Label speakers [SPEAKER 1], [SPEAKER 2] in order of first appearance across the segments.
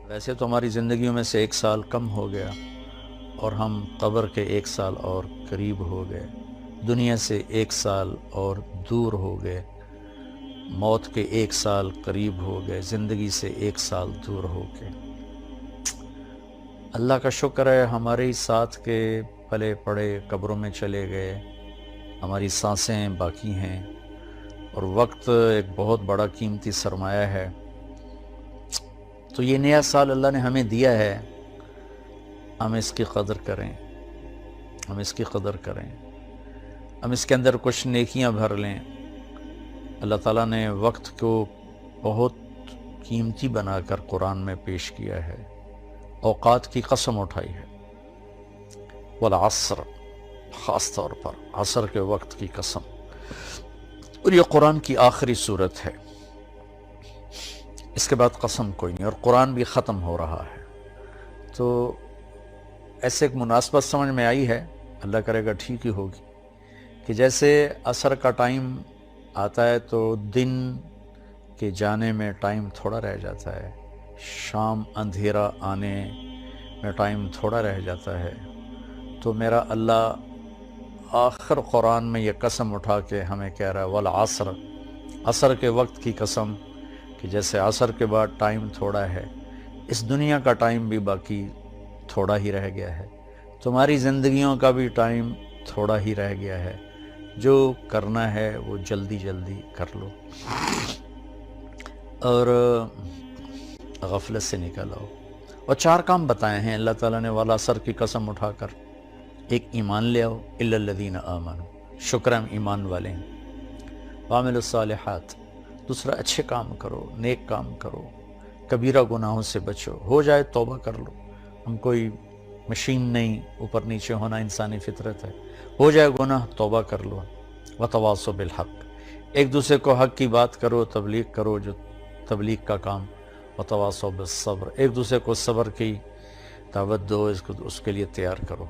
[SPEAKER 1] ویسے تو ہماری زندگیوں میں سے 1 سال کم ہو گیا اور ہم قبر کے 1 سال اور قریب ہو گئے، دنیا سے 1 سال اور دور ہو گئے، موت کے 1 سال قریب ہو گئے، زندگی سے 1 سال دور ہو گئے۔ اللہ کا شکر ہے ہمارے ہی ساتھ کے پلے پڑے قبروں میں چلے گئے، ہماری سانسیں باقی ہیں، اور وقت ایک بہت بڑا قیمتی سرمایہ ہے۔ تو یہ نیا سال اللہ نے ہمیں دیا ہے، ہم اس کی قدر کریں، ہم اس کی قدر کریں، ہم اس کے اندر کچھ نیکیاں بھر لیں۔ اللہ تعالیٰ نے وقت کو بہت قیمتی بنا کر قرآن میں پیش کیا ہے، اوقات کی قسم اٹھائی ہے، والعصر، خاص طور پر عصر کے وقت کی قسم، اور یہ قرآن کی آخری صورت ہے، اس کے بعد قسم کوئی نہیں، اور قرآن بھی ختم ہو رہا ہے۔ تو ایسے ایک مناسبت سمجھ میں آئی ہے، اللہ کرے گا ٹھیک ہی ہوگی، کہ جیسے عصر کا ٹائم آتا ہے تو دن کے جانے میں ٹائم تھوڑا رہ جاتا ہے، شام اندھیرا آنے میں ٹائم تھوڑا رہ جاتا ہے، تو میرا اللہ آخر قرآن میں یہ قسم اٹھا کے ہمیں کہہ رہا ہے والعصر، عصر کے وقت کی قسم، کہ جیسے عصر کے بعد ٹائم تھوڑا ہے، اس دنیا کا ٹائم بھی باقی تھوڑا ہی رہ گیا ہے، تمہاری زندگیوں کا بھی ٹائم تھوڑا ہی رہ گیا ہے، جو کرنا ہے وہ جلدی جلدی کر لو اور غفلت سے نکل آؤ۔ اور 4 کام بتائے ہیں اللہ تعالیٰ نے والعصر کی قسم اٹھا کر۔ ایک، ایمان لے آؤ، الا الذین آمنوا، شکر ہم ایمان والے ہیں، وعملوا الصالحات، دوسرا اچھے کام کرو، نیک کام کرو، کبیرہ گناہوں سے بچو، ہو جائے توبہ کر لو، ہم کوئی مشین نہیں، اوپر نیچے ہونا انسانی فطرت ہے، ہو جائے گناہ توبہ کر لو، وتواصوا بالحق، ایک دوسرے کو حق کی بات کرو، تبلیغ کرو، جو تبلیغ کا کام، وتواصوا بالصبر، ایک دوسرے کو صبر کی دعوت دو، اس کے لیے تیار کرو۔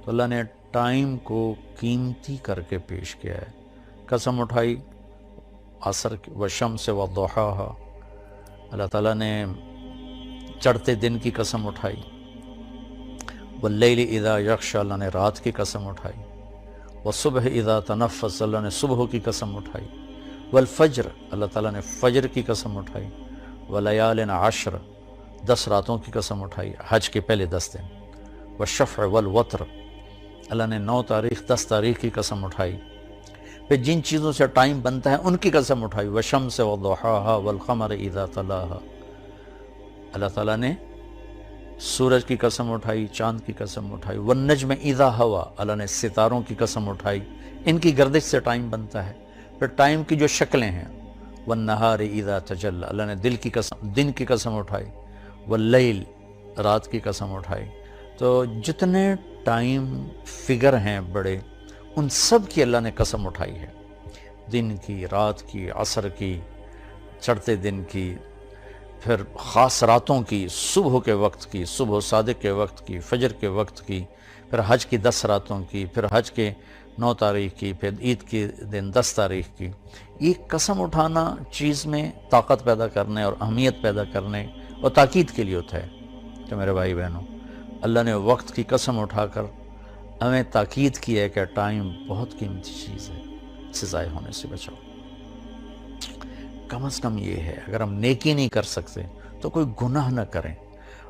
[SPEAKER 1] تو اللہ نے ٹائم کو قیمتی کر کے پیش کیا ہے، قسم اٹھائی عصر کی، والشمس وضحاہا، اللہ تعالیٰ نے چڑھتے دن کی قسم اٹھائی، واللیل اذا یغشی، اللہ نے رات کی قسم اٹھائی، والصبح اذا تنفس، اللہ نے صبح کی قسم اٹھائی، والفجر، اللہ تعالیٰ نے فجر کی قسم اٹھائی، ولیال عشر، 10 راتوں کی قسم اٹھائی، حج کے پہلے 10 دن، والشفع والوتر، اللہ نے 9 تاریخ 10 تاریخ کی قسم اٹھائی، پھر جن چیزوں سے ٹائم بنتا ہے ان کی قسم اٹھائی، والشمس وضحاہا والقمر اذا تلاہا، اللہ تعالیٰ نے سورج کی قسم اٹھائی، چاند کی قسم اٹھائی، والنجم اذا ہوا، اللہ نے ستاروں کی قسم اٹھائی، ان کی گردش سے ٹائم بنتا ہے، پھر ٹائم کی جو شکلیں ہیں، والنہار اذا تجلی، اللہ نے دن کی قسم اٹھائی، واللیل، رات کی قسم اٹھائی۔ تو جتنے ٹائم فگر ہیں بڑے، ان سب کی اللہ نے قسم اٹھائی ہے، دن کی، رات کی، عصر کی، چڑھتے دن کی، پھر خاص راتوں کی، صبح کے وقت کی، صبح صادق کے وقت کی، فجر کے وقت کی، پھر حج کی 10 راتوں کی، پھر حج کے 9 تاریخ کی، پھر عید کے دن 10 تاریخ کی۔ یہ قسم اٹھانا چیز میں طاقت پیدا کرنے اور اہمیت پیدا کرنے اور تاکید کے لیے ہوتا ہے۔ تو میرے بھائی بہنوں، اللہ نے وقت کی قسم اٹھا کر ہمیں تاکید کی ہے کہ ٹائم بہت قیمتی چیز ہے، اسے ضائع ہونے سے بچاؤ۔ کم از کم یہ ہے، اگر ہم نیکی نہیں کر سکتے تو کوئی گناہ نہ کریں،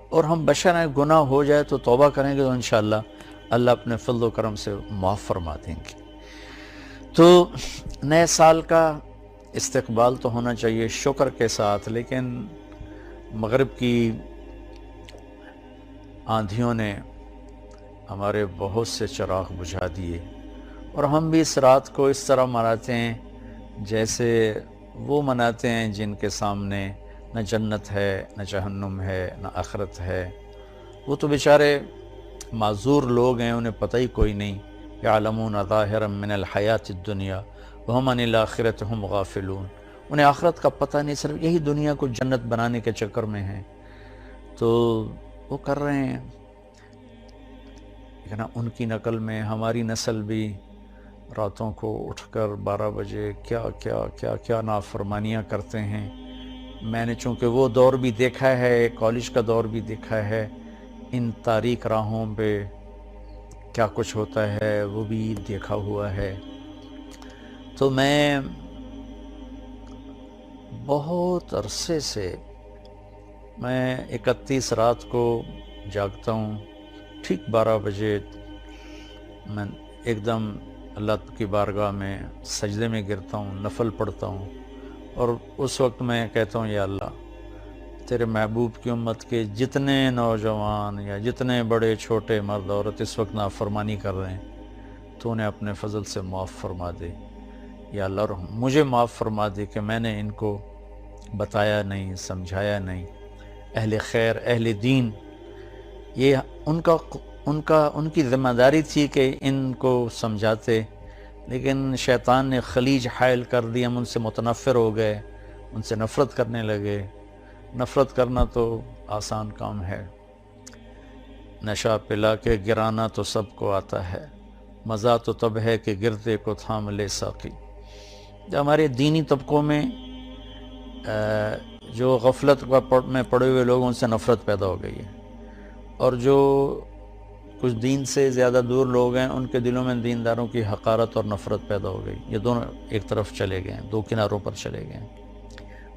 [SPEAKER 1] اور ہم بشر ہیں، گناہ ہو جائے تو توبہ کریں گے تو انشاءاللہ اللہ اپنے فضل و کرم سے معاف فرما دیں گے۔ تو نئے سال کا استقبال تو ہونا چاہیے شکر کے ساتھ، لیکن مغرب کی آندھیوں نے ہمارے بہت سے چراغ بجھا دیے، اور ہم بھی اس رات کو اس طرح مناتے ہیں جیسے وہ مناتے ہیں جن کے سامنے نہ جنت ہے، نہ جہنم ہے، نہ آخرت ہے۔ وہ تو بیچارے معذور لوگ ہیں، انہیں پتہ ہی کوئی نہیں، یعلمون ظاہرا من الحیات الدنیا وہم عن الآخرۃ ہم غافلون، انہیں آخرت کا پتہ نہیں، صرف یہی دنیا کو جنت بنانے کے چکر میں ہیں، تو وہ کر رہے ہیں۔ لیکن ان کی نقل میں ہماری نسل بھی راتوں کو اٹھ کر 12 بجے کیا کیا کیا کیا نافرمانیاں کرتے ہیں، میں نے چونکہ وہ دور بھی دیکھا ہے، کالج کا دور بھی دیکھا ہے، ان تاریک راہوں پہ کیا کچھ ہوتا ہے وہ بھی دیکھا ہوا ہے، تو میں بہت عرصے سے میں 31 رات کو جاگتا ہوں، ٹھیک 12 بجے میں ایک دم اللہ کی بارگاہ میں سجدے میں گرتا ہوں، نفل پڑھتا ہوں، اور اس وقت میں کہتا ہوں یا اللہ تیرے محبوب کی امت کے جتنے نوجوان یا جتنے بڑے چھوٹے مرد عورت اس وقت نافرمانی کر رہے ہیں تو انہیں اپنے فضل سے معاف فرما دے یا اللہ، اور مجھے معاف فرما دے کہ میں نے ان کو بتایا نہیں، سمجھایا نہیں۔ اہل خیر، اہل دین، یہ ان کی ذمہ داری تھی کہ ان کو سمجھاتے، لیکن شیطان نے خلیج حائل کر دی، ہم ان سے متنفر ہو گئے، ان سے نفرت کرنے لگے۔ نفرت کرنا تو آسان کام ہے، نشہ پلا کے گرانا تو سب کو آتا ہے، مزہ تو تب ہے کہ گرتے کو تھام لے ساقی۔ ہمارے دینی طبقوں میں جو غفلت میں پڑے ہوئے لوگوں سے نفرت پیدا ہو گئی ہے، اور جو کچھ دین سے زیادہ دور لوگ ہیں ان کے دلوں میں دینداروں کی حقارت اور نفرت پیدا ہو گئی۔ یہ دونوں ایک طرف چلے گئے ہیں، دو کناروں پر چلے گئے ہیں۔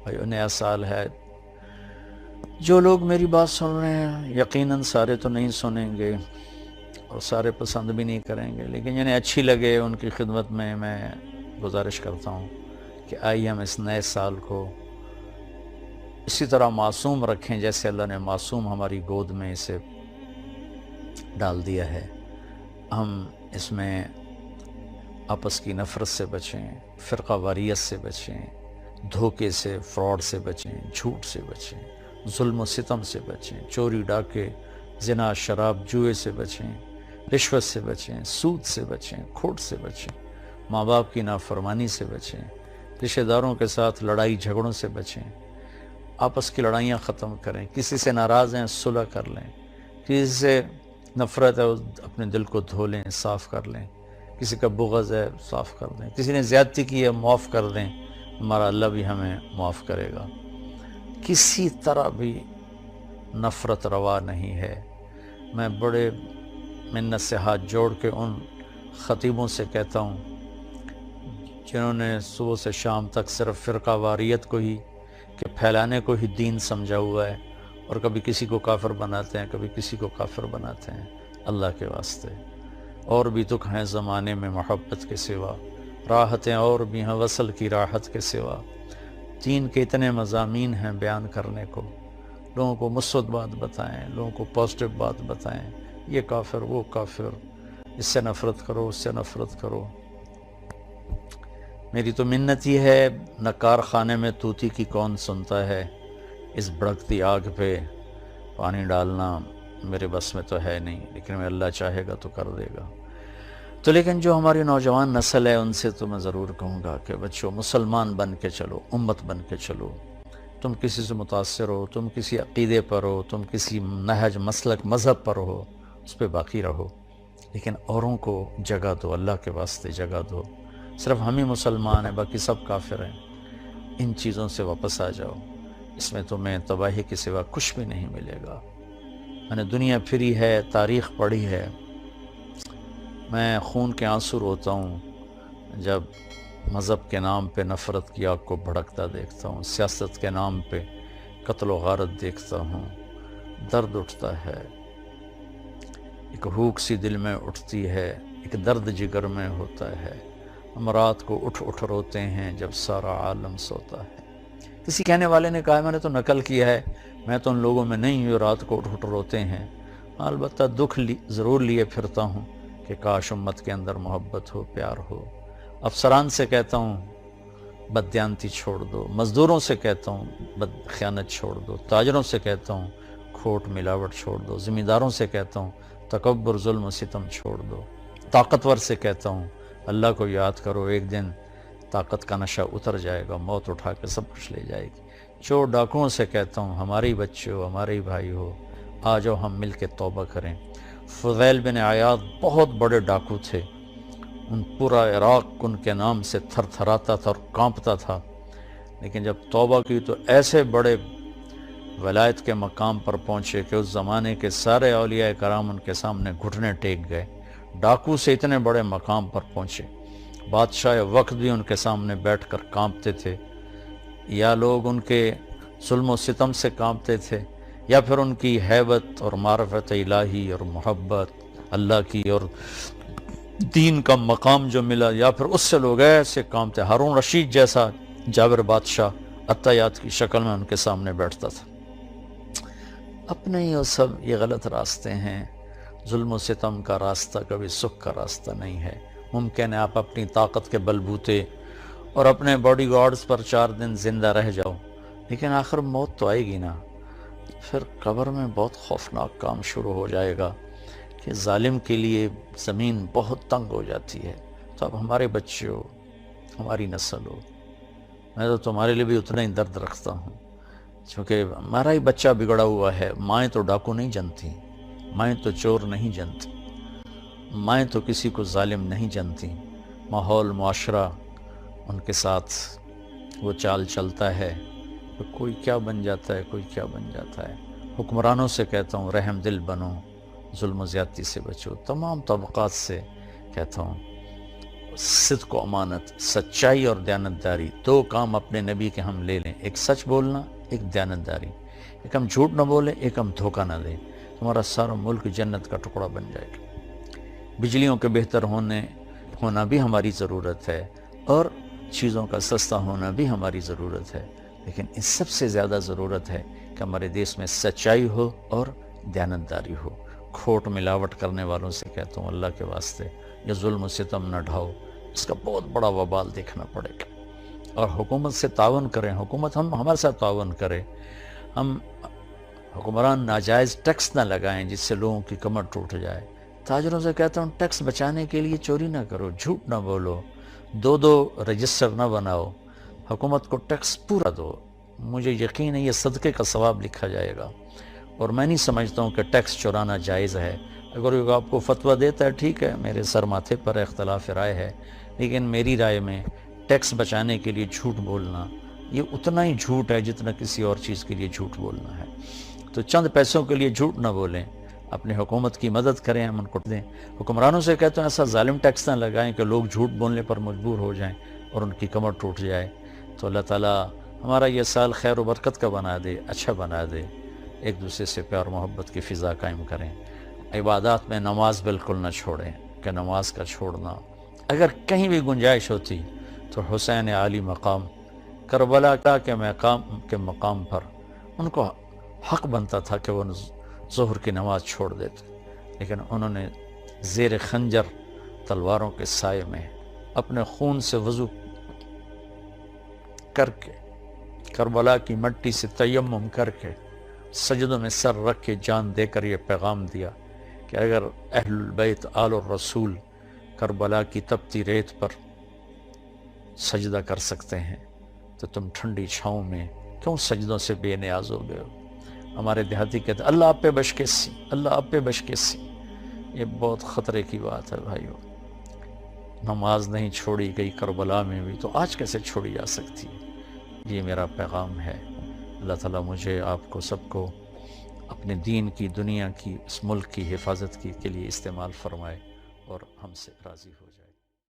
[SPEAKER 1] بھائی نیا سال ہے، جو لوگ میری بات سن رہے ہیں یقیناً سارے تو نہیں سنیں گے اور سارے پسند بھی نہیں کریں گے، لیکن جنہیں اچھی لگے ان کی خدمت میں گزارش کرتا ہوں کہ آئیے ہم اس نئے سال کو اسی طرح معصوم رکھیں جیسے اللہ نے معصوم ہماری گود میں اسے ڈال دیا ہے۔ ہم اس میں آپس کی نفرت سے بچیں، فرقہ واریت سے بچیں، دھوکے سے، فراڈ سے بچیں، جھوٹ سے بچیں، ظلم و ستم سے بچیں، چوری ڈاکے، زنا، شراب، جوئے سے بچیں، رشوت سے بچیں، سود سے بچیں، کھوٹ سے بچیں، ماں باپ کی نافرمانی سے بچیں، رشتہ داروں کے ساتھ لڑائی جھگڑوں سے بچیں، آپس کی لڑائیاں ختم کریں، کسی سے ناراض ہیں صلح کر لیں، کسی سے نفرت ہے اپنے دل کو دھو لیں، صاف کر لیں، کسی کا بغض ہے صاف کر دیں، کسی نے زیادتی کی ہے معاف کر دیں، ہمارا اللہ بھی ہمیں معاف کرے گا۔ کسی طرح بھی نفرت روا نہیں ہے۔ میں بڑے منت سے ہاتھ جوڑ کے ان خطیبوں سے کہتا ہوں جنہوں نے صبح سے شام تک صرف فرقہ واریت کو ہی کہ پھیلانے کو ہی دین سمجھا ہوا ہے، اور کبھی کسی کو کافر بناتے ہیں، کبھی کسی کو کافر بناتے ہیں۔ اللہ کے واسطے اور بھی دکھ ہیں زمانے میں محبت کے سوا، راحتیں اور بھی ہیں وصل کی راحت کے سوا، دین کے اتنے مضامین ہیں بیان کرنے کو، لوگوں کو مثبت بات بتائیں، لوگوں کو پازیٹیو بات بتائیں، یہ کافر وہ کافر، اس سے نفرت کرو، اس سے نفرت کرو۔ میری تو منت یہ ہے، نہ کارخانے میں طوطی کی کون سنتا ہے، اس بھڑکتی آگ پہ پانی ڈالنا میرے بس میں تو ہے نہیں، لیکن میں اللہ چاہے گا تو کر دے گا۔ تو لیکن جو ہماری نوجوان نسل ہے ان سے تو میں ضرور کہوں گا کہ بچوں مسلمان بن کے چلو، امت بن کے چلو۔ تم کسی سے متاثر ہو، تم کسی عقیدے پر ہو، تم کسی نہج، مسلک، مذہب پر ہو، اس پہ باقی رہو، لیکن اوروں کو جگہ دو، اللہ کے واسطے جگہ دو۔ صرف ہم ہی مسلمان ہیں، باقی سب کافر ہیں۔ ان چیزوں سے واپس آ جاؤ، اس میں تمہیں تباہی کے سوا کچھ بھی نہیں ملے گا۔ میں نے دنیا پھری ہے، تاریخ پڑھی ہے، میں خون کے آنسو روتا ہوں جب مذہب کے نام پہ نفرت کی آگ کو بھڑکتا دیکھتا ہوں، سیاست کے نام پہ قتل و غارت دیکھتا ہوں، درد اٹھتا ہے، ایک ہوک سی دل میں اٹھتی ہے، ایک درد جگر میں ہوتا ہے۔ ہم رات کو اٹھ اٹھ روتے ہیں جب سارا عالم سوتا ہے۔ کسی کہنے والے نے کہا میں نے تو نقل کیا ہے، میں تو ان لوگوں میں نہیں ہوں رات کو اٹھ اٹھ روتے ہیں۔ البتہ دکھ ضرور لیے پھرتا ہوں کہ کاش امت کے اندر محبت ہو، پیار ہو۔ افسران سے کہتا ہوں بددیانتی چھوڑ دو، مزدوروں سے کہتا ہوں خیانت چھوڑ دو، تاجروں سے کہتا ہوں کھوٹ ملاوٹ چھوڑ دو، ذمہ داروں سے کہتا ہوں تکبر، ظلم و ستم چھوڑ دو، طاقتور سے کہتا ہوں اللہ کو یاد کرو، ایک دن طاقت کا نشہ اتر جائے گا، موت اٹھا کے سب کچھ لے جائے گی۔ چور ڈاکوؤں سے کہتا ہوں ہمارے ہی بچے ہو، ہمارے ہی بھائی ہو، آ جاؤ ہم مل کے توبہ کریں۔ فضیل بن عیاض بہت بڑے ڈاکو تھے، ان پورا عراق ان کے نام سے تھر تھراتا تھا اور کانپتا تھا، لیکن جب توبہ کی تو ایسے بڑے ولایت کے مقام پر پہنچے کہ اس زمانے کے سارے اولیاء کرام ان کے سامنے گھٹنے ٹیک گئے. ڈاکو سے اتنے بڑے مقام پر پہنچے. بادشاہ وقت بھی ان کے سامنے بیٹھ کر کانپتے تھے، یا لوگ ان کے ظلم و ستم سے کانپتے تھے، یا پھر ان کی ہیبت اور معرفت الہی اور محبت اللہ کی اور دین کا مقام جو ملا، یا پھر اس سے لوگ ایسے کانپتے. ہارون رشید جیسا جابر بادشاہ عطیات کی شکل میں ان کے سامنے بیٹھتا تھا. اپنے ہی وہ سب یہ غلط راستے ہیں. ظلم و ستم کا راستہ کبھی سکھ کا راستہ نہیں ہے. ممکن ہے آپ اپنی طاقت کے بلبوتے اور اپنے باڈی گارڈز پر 4 دن زندہ رہ جاؤ، لیکن آخر موت تو آئے گی نا. پھر قبر میں بہت خوفناک کام شروع ہو جائے گا کہ ظالم کے لیے زمین بہت تنگ ہو جاتی ہے. تو اب ہمارے بچے ہو، ہماری نسل ہو، میں تو تمہارے لیے بھی اتنا ہی درد رکھتا ہوں، چونکہ ہمارا ہی بچہ بگڑا ہوا ہے. مائیں تو ڈاکو نہیں جنتی، مائیں تو چور نہیں جنتی، مائیں تو کسی کو ظالم نہیں جنتی. ماحول معاشرہ ان کے ساتھ وہ چال چلتا ہے تو کوئی کیا بن جاتا ہے، کوئی کیا بن جاتا ہے. حکمرانوں سے کہتا ہوں رحم دل بنو، ظلم و زیادتی سے بچو. تمام طبقات سے کہتا ہوں صدق و امانت، سچائی اور دیانتداری، 2 کام اپنے نبی کے ہم لے لیں. ایک سچ بولنا، ایک دیانتداری. ایک ہم جھوٹ نہ بولیں، ایک ہم دھوکہ نہ دیں. تمہارا سارا ملک جنت کا ٹکڑا بن جائے گا. بجلیوں کے بہتر ہونا بھی ہماری ضرورت ہے، اور چیزوں کا سستا ہونا بھی ہماری ضرورت ہے، لیکن اس سب سے زیادہ ضرورت ہے کہ ہمارے دیش میں سچائی ہو اور دیانتداری ہو. کھوٹ ملاوٹ کرنے والوں سے کہتا ہوں اللہ کے واسطے یہ ظلم و ستم نہ ڈھاؤ، اس کا بہت بڑا وبال دیکھنا پڑے گا. اور حکومت سے تعاون کریں، حکومت ہمارے ساتھ تعاون کرے. ہم حکمران ناجائز ٹیکس نہ لگائیں جس سے لوگوں کی کمر ٹوٹ جائے. تاجروں سے کہتا ہوں ٹیکس بچانے کے لیے چوری نہ کرو، جھوٹ نہ بولو، 2 رجسٹر نہ بناؤ، حکومت کو ٹیکس پورا دو. مجھے یقین ہے یہ صدقے کا ثواب لکھا جائے گا. اور میں نہیں سمجھتا ہوں کہ ٹیکس چورانا جائز ہے. اگر وہ آپ کو فتویٰ دیتا ہے ٹھیک ہے، میرے سر ماتھے پر اختلاف رائے ہے، لیکن میری رائے میں ٹیکس بچانے کے لیے جھوٹ بولنا یہ اتنا ہی جھوٹ ہے جتنا کسی اور چیز کے لیے جھوٹ بولنا ہے. تو چند پیسوں کے لیے جھوٹ نہ بولیں، اپنی حکومت کی مدد کریں، ہم ان کو دیں. حکمرانوں سے کہتے ہیں ایسا ظالم ٹیکس نہ لگائیں کہ لوگ جھوٹ بولنے پر مجبور ہو جائیں اور ان کی کمر ٹوٹ جائے. تو اللہ تعالیٰ ہمارا یہ سال خیر و برکت کا بنا دے، اچھا بنا دے. ایک دوسرے سے پیار محبت کی فضا قائم کریں. عبادات میں نماز بالکل نہ چھوڑیں، کہ نماز کا چھوڑنا اگر کہیں بھی گنجائش ہوتی تو حسین عالی مقام کربلا کے مقام پر ان کو حق بنتا تھا کہ وہ ظہر کی نماز چھوڑ دیتے، لیکن انہوں نے زیر خنجر تلواروں کے سائے میں اپنے خون سے وضو کر کے، کربلا کی مٹی سے تیمم کر کے، سجدوں میں سر رکھ کے جان دے کر یہ پیغام دیا کہ اگر اہل البیت آل الرسول کربلا کی تپتی ریت پر سجدہ کر سکتے ہیں تو تم ٹھنڈی چھاؤں میں کیوں سجدوں سے بے نیاز ہو گئے ہو. ہمارے دیہاتی کہتے ہیں اللہ آپ پہ بشکیسی، اللہ آپ پہ بشکیسی. یہ بہت خطرے کی بات ہے بھائیو. نماز نہیں چھوڑی گئی کربلا میں بھی تو آج کیسے چھوڑی جا سکتی ہے؟ یہ میرا پیغام ہے. اللہ تعالیٰ مجھے آپ کو سب کو اپنے دین کی، دنیا کی، اس ملک کی حفاظت کے لیے استعمال فرمائے اور ہم سے راضی ہو جائے.